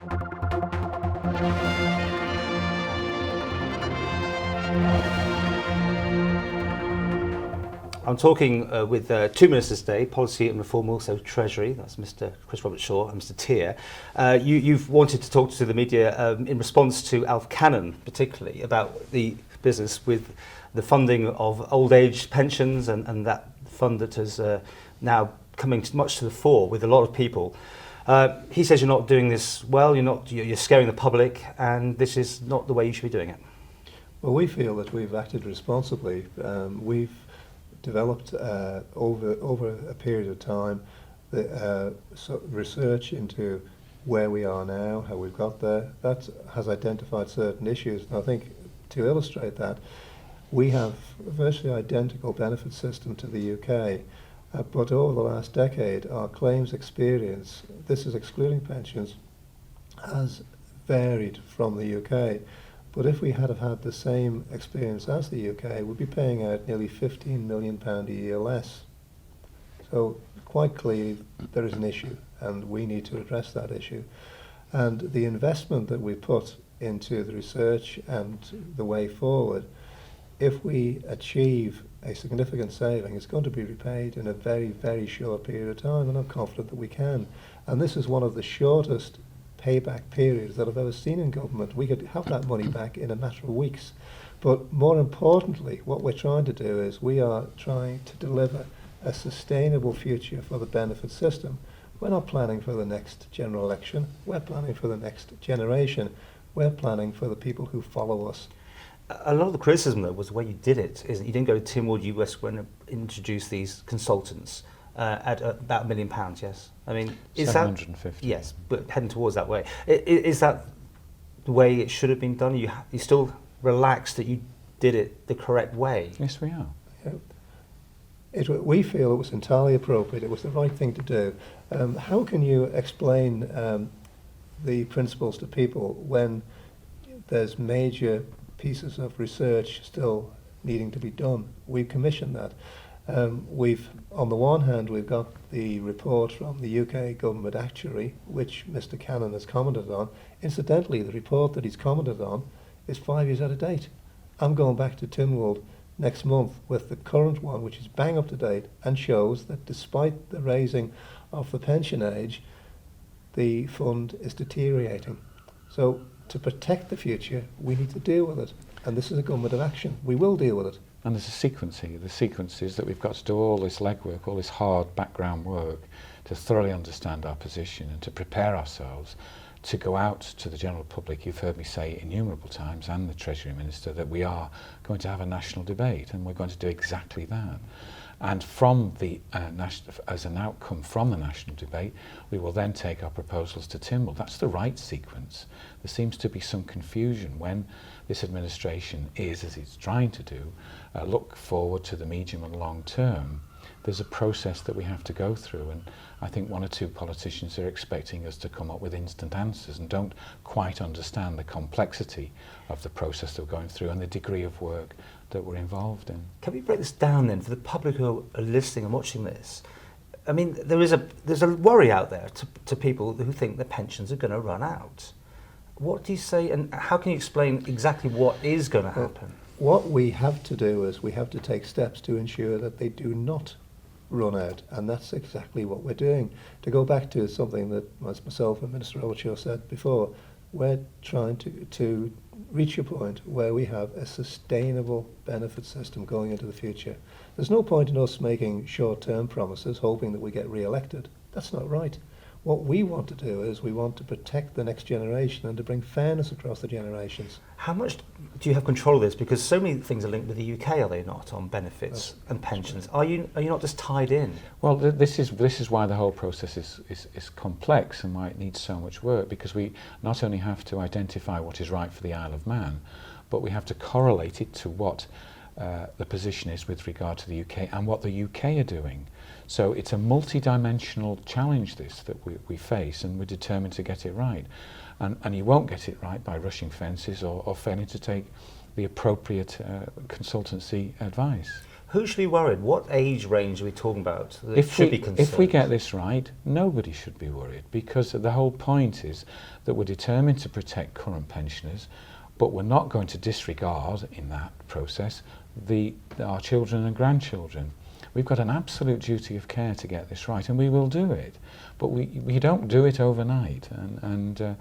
I'm talking with two ministers today, Policy and Reform, also Treasury. That's Mr. Chris Robertshaw and Mr. Teare. You've wanted to talk to the media in response to Alf Cannan, particularly, about the business with the funding of old age pensions and that fund that is now coming much to the fore with a lot of people. He says you're not doing this well, you're scaring the public, and this is not the way you should be doing it. Well, we feel that we've acted responsibly. We've developed over a period of time the research into where we are now, how we've got there. That has identified certain issues. And I think to illustrate that, we have a virtually identical benefit system to the UK, but over the last decade, our claims experience, this is excluding pensions, has varied from the UK. But if we had had the same experience as the UK, we'd be paying out nearly £15 million a year less. So quite clearly there is an issue, and we need to address that issue. And the investment that we put into the research and the way forward, if we achieve a significant saving, it's going to be repaid in a very, very short period of time, and I'm confident that we can. And this is one of the shortest payback periods that I've ever seen in government. We could have that money back in a matter of weeks. But more importantly, what we're trying to do is we are trying to deliver a sustainable future for the benefit system. We're not planning for the next general election. We're planning for the next generation. We're planning for the people who follow us. A lot of the criticism, though, was the way you did it. Is that you didn't go to Tim Wood US when you introduced these consultants at about £1 million, yes? I mean, is 750. That... Yes, but heading towards that way. Is that the way it should have been done? You still relaxed that you did it the correct way? Yes, we are. Yeah. We feel it was entirely appropriate. It was the right thing to do. How can you explain the principles to people when there's major pieces of research still needing to be done? We've commissioned that. On the one hand, we've got the report from the UK Government Actuary, which Mr. Cannan has commented on. Incidentally, the report that he's commented on is 5 years out of date. I'm going back to Tynwald next month with the current one, which is bang up to date and shows that despite the raising of the pension age, the fund is deteriorating. So to protect the future, we need to deal with it. And this is a government of action. We will deal with it. And there's a sequence here. The sequence is that we've got to do all this legwork, all this hard background work to thoroughly understand our position and to prepare ourselves to go out to the general public. You've heard me say innumerable times, and the Treasury Minister, that we are going to have a national debate, and we're going to do exactly that. And from the as an outcome from the national debate, we will then take our proposals to Tynwald. That's the right sequence. There seems to be some confusion when this administration is, as it's trying to do, look forward to the medium and long term. There's a process that we have to go through, and I think one or two politicians are expecting us to come up with instant answers and don't quite understand the complexity of the process that we're going through and the degree of work that we're involved in. Can we break this down then for the public who are listening and watching this? I mean, there's a worry out there to people who think their pensions are going to run out. What do you say, and how can you explain exactly what is going to happen? What we have to do is we have to take steps to ensure that they do not run out, and that's exactly what we're doing. To go back to something that myself and Minister Robertshaw said before, we're trying to reach a point where we have a sustainable benefit system going into the future. There's no point in us making short-term promises hoping that we get re-elected. That's not right. What we want to do is we want to protect the next generation and to bring fairness across the generations. How much do you have control of this? Because so many things are linked with the UK, are they not, on benefits and pensions? Are you not just tied in? Well, this is why the whole process is complex and why it needs so much work, because we not only have to identify what is right for the Isle of Man, but we have to correlate it to what the position is with regard to the UK and what the UK are doing. So it's a multi-dimensional challenge, this, that we face, and we're determined to get it right. And you won't get it right by rushing fences or failing to take the appropriate consultancy advice. Who should be worried? What age range are we talking about that should be concerned? If we get this right, nobody should be worried, because the whole point is that we're determined to protect current pensioners, but we're not going to disregard in that process our children and grandchildren. We've got an absolute duty of care to get this right, and we will do it, but we don't do it overnight. And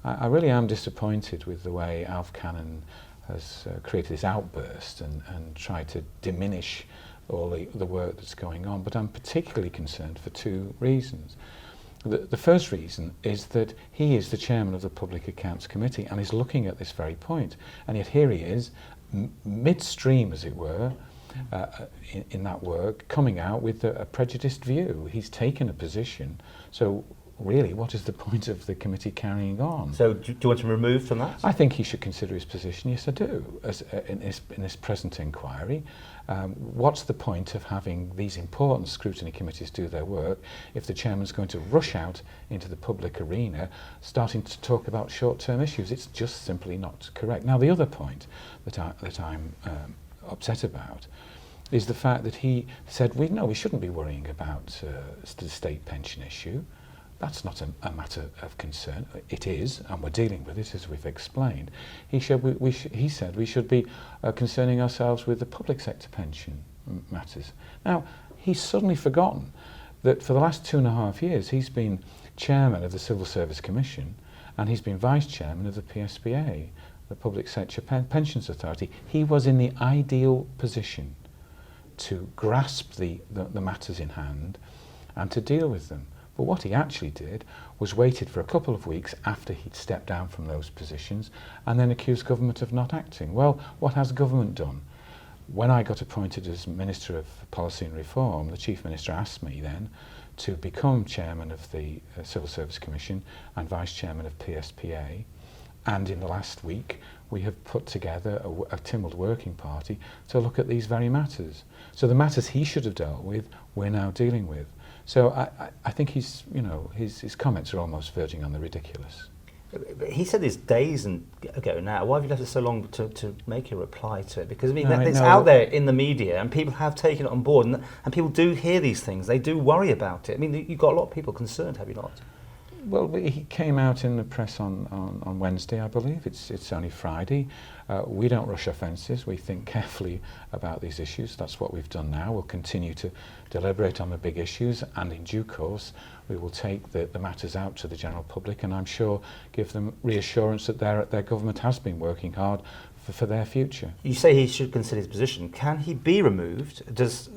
I really am disappointed with the way Alf Cannan has created this outburst and tried to diminish all the work that's going on. But I'm particularly concerned for two reasons. The first reason is that he is the chairman of the Public Accounts Committee and is looking at this very point. And yet here he is, midstream, as it were, in that work, coming out with a prejudiced view. He's taken a position. So really, what is the point of the committee carrying on? So do you want him removed from that? I think he should consider his position. Yes, I do. In this present inquiry, what's the point of having these important scrutiny committees do their work if the chairman's going to rush out into the public arena starting to talk about short-term issues? It's just simply not correct. Now, the other point that I'm upset about is the fact that he said, we shouldn't be worrying about the state pension issue. That's not a matter of concern. It is, and we're dealing with it, as we've explained. He said we should be concerning ourselves with the public sector pension matters. Now, he's suddenly forgotten that for the last 2.5 years he's been chairman of the Civil Service Commission, and he's been vice chairman of the PSPA, the Public Sector Pensions Authority. He was in the ideal position to grasp the matters in hand and to deal with them. But what he actually did was waited for a couple of weeks after he'd stepped down from those positions and then accused government of not acting. Well, what has government done? When I got appointed as Minister of Policy and Reform, the Chief Minister asked me then to become Chairman of the Civil Service Commission and Vice Chairman of PSPA. And in the last week, we have put together a Tynwald working party to look at these very matters. So the matters he should have dealt with, we're now dealing with. So I think his comments are almost verging on the ridiculous. He said this days ago now. Why have you left it so long to make a reply to it? Because it's out there in the media and people have taken it on board, and people do hear these things. They do worry about it. I mean, you've got a lot of people concerned, have you not? Well, he came out in the press on Wednesday, I believe. It's only Friday. We don't rush offences. We think carefully about these issues. That's what we've done now. We'll continue to deliberate on the big issues, and in due course we will take the matters out to the general public, and I'm sure give them reassurance that their government has been working hard for their future. You say he should consider his position. Can he be removed? Does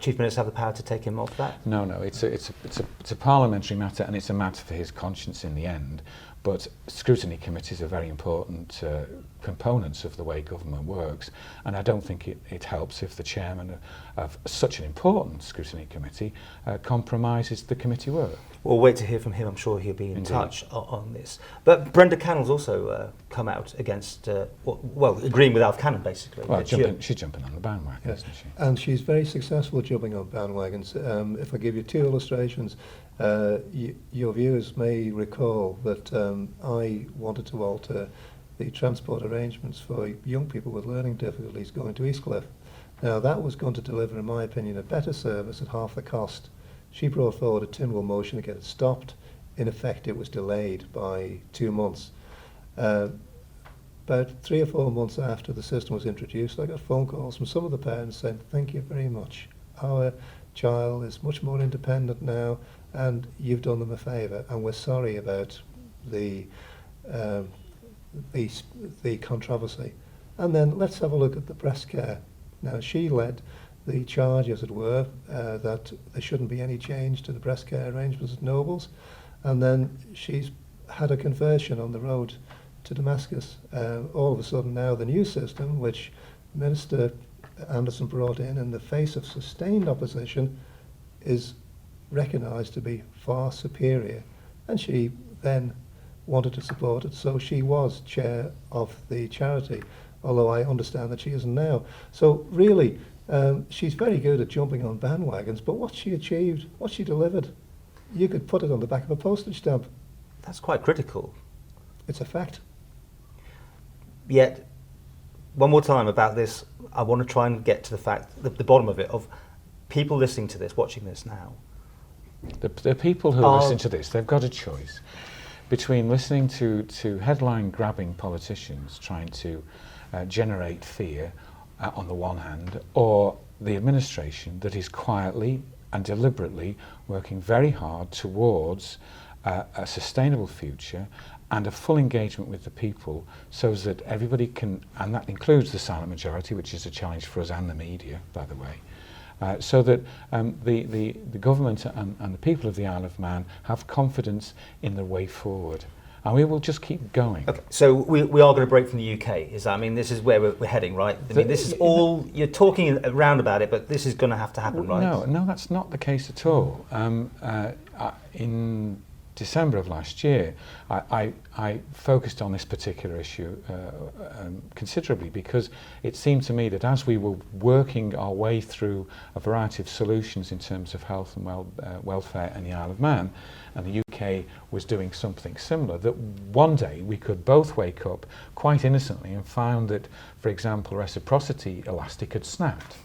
Chief Minister have the power to take him off that? No. It's a parliamentary matter, and it's a matter for his conscience in the end. But scrutiny committees are very important components of the way government works, and I don't think it helps if the chairman of such an important scrutiny committee compromises the committee work. We'll wait to hear from him. I'm sure he'll be in touch on this. But Brenda Cannell's also come out against, agreeing with Alf Cannan, basically. Well, she's jumping on the bandwagon, isn't she? And she's very successful jumping on bandwagons. If I give you two illustrations, your viewers may recall that I wanted to alter the transport arrangements for young people with learning difficulties going to Eastcliff. Now, that was going to deliver, in my opinion, a better service at half the cost. She brought forward a Tynwald motion to get it stopped. In effect, it was delayed by 2 months. About 3 or 4 months after the system was introduced, I got phone calls from some of the parents saying, "Thank you very much. Our child is much more independent now, and you've done them a favour, and we're sorry about the controversy." And then let's have a look at the breast care. Now, she led the charge, as it were, that there shouldn't be any change to the breast care arrangements at Nobles, and then she's had a conversion on the road to Damascus. All of a sudden now the new system, which Minister Anderson brought in the face of sustained opposition, is recognised to be far superior, and she then wanted to support it, so she was chair of the charity, although I understand that she isn't now. So really, she's very good at jumping on bandwagons, but what she achieved, what she delivered, you could put it on the back of a postage stamp. That's quite critical. It's a fact. Yet, one more time about this. I want to try and get to the fact, the bottom of it, of people listening to this, watching this now. The people who listen to this, they've got a choice between listening to headline-grabbing politicians trying to generate fear on the one hand, or the administration that is quietly and deliberately working very hard towards a sustainable future and a full engagement with the people, so that everybody can, and that includes the silent majority, which is a challenge for us and the media, by the way, so that the government and the people of the Isle of Man have confidence in the way forward. And we will just keep going. Okay, so we are going to break from the UK. Is that, I mean, this is where we're heading, right? I mean, this is all, you're talking around about it, but this is going to have to happen, right? No, that's not the case at all. In December of last year, I focused on this particular issue considerably, because it seemed to me that as we were working our way through a variety of solutions in terms of health and welfare in the Isle of Man, and the UK was doing something similar, that one day we could both wake up quite innocently and found that, for example, reciprocity elastic had snapped.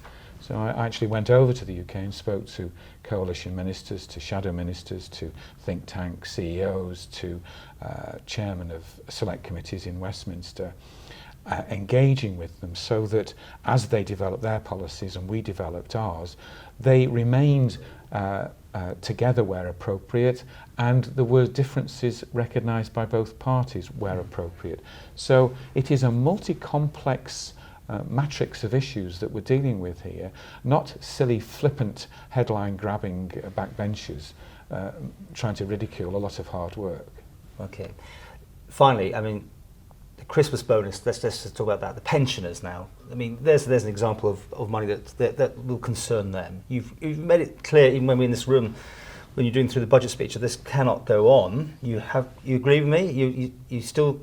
So I actually went over to the UK and spoke to coalition ministers, to shadow ministers, to think tank CEOs, to chairmen of select committees in Westminster, engaging with them so that as they developed their policies and we developed ours, they remained together where appropriate, and there were differences recognised by both parties where appropriate. So it is a multi-complex matrix of issues that we're dealing with here, not silly, flippant, headline-grabbing backbenchers trying to ridicule a lot of hard work. Okay. Finally, I mean, the Christmas bonus, let's just talk about that. The pensioners now. I mean, there's an example of money that will concern them. You've made it clear, even when we're in this room, when you're doing through the budget speech, that this cannot go on. You agree with me? You still...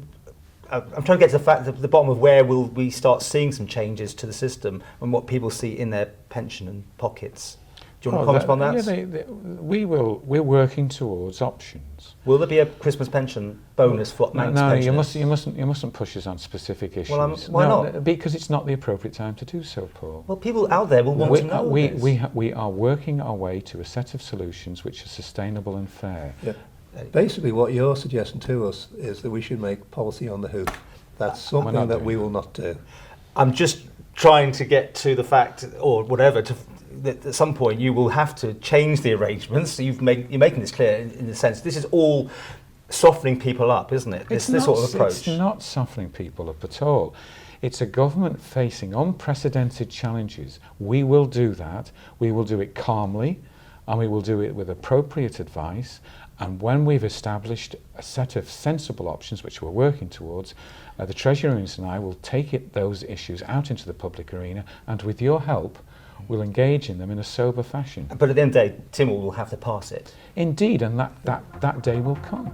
I'm trying to get to the fact that the bottom of where will we start seeing some changes to the system and what people see in their pension and pockets. Do you want to comment upon that? Yeah, we're working towards options. Will there be a Christmas pension bonus for Manx pensioners? No, you mustn't push us on specific issues. Well, why not? Because it's not the appropriate time to do so, Paul. Well, people out there will want to know this. We are working our way to a set of solutions which are sustainable and fair. Yeah. Basically, what you're suggesting to us is that we should make policy on the hoof. That's something that we will not do. I'm just trying to get to the fact, or whatever, that at some point you will have to change the arrangements. You're making this clear in the sense this is all softening people up, isn't it? This sort of approach. It's not softening people up at all. It's a government facing unprecedented challenges. We will do that. We will do it calmly, and we will do it with appropriate advice. And when we've established a set of sensible options, which we're working towards, the Treasury and I will take those issues out into the public arena, and with your help, we'll engage in them in a sober fashion. But at the end of the day, Tim will have to pass it. Indeed, and that day will come.